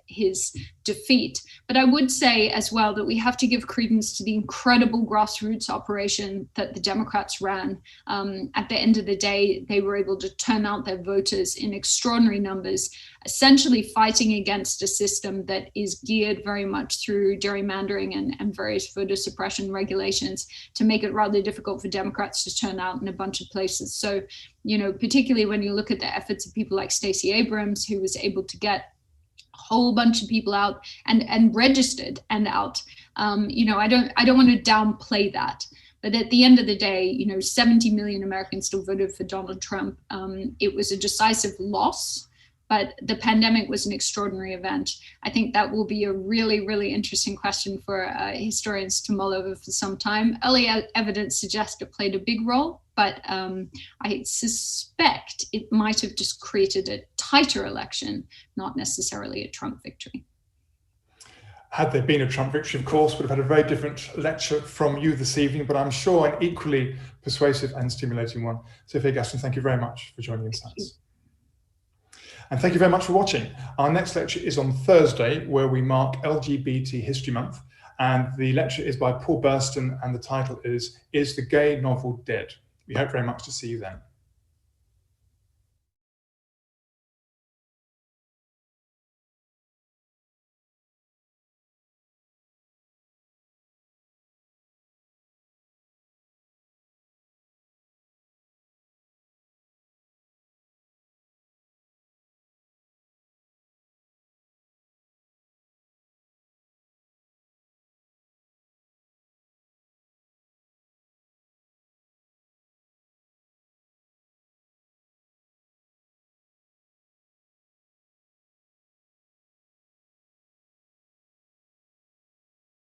his defeat. But I would say as well that we have to give credence to the incredible grassroots operation that the Democrats ran. At the end of the day, they were able to turn out their voters in extraordinary numbers, essentially fighting against a system that is geared very much through gerrymandering and various voter suppression regulations to make it rather difficult for Democrats to turn out in a bunch of places. So, particularly when you look at the efforts of people like Stacey Abrams, who was able to get a whole bunch of people out and registered and out. I don't want to downplay that. But at the end of the day, 70 million Americans still voted for Donald Trump. It was a decisive loss, but the pandemic was an extraordinary event. I think that will be a really, really interesting question for historians to mull over for some time. Early evidence suggests it played a big role, but I suspect it might have just created a tighter election, not necessarily a Trump victory. Had there been a Trump victory, of course, would have had a very different lecture from you this evening, but I'm sure an equally persuasive and stimulating one. Sophia Gaston, thank you very much for joining Insights. And thank you very much for watching. Our next lecture is on Thursday, where we mark LGBT History Month. And the lecture is by Paul Burston, and the title is the Gay Novel Dead? We hope very much to see you then.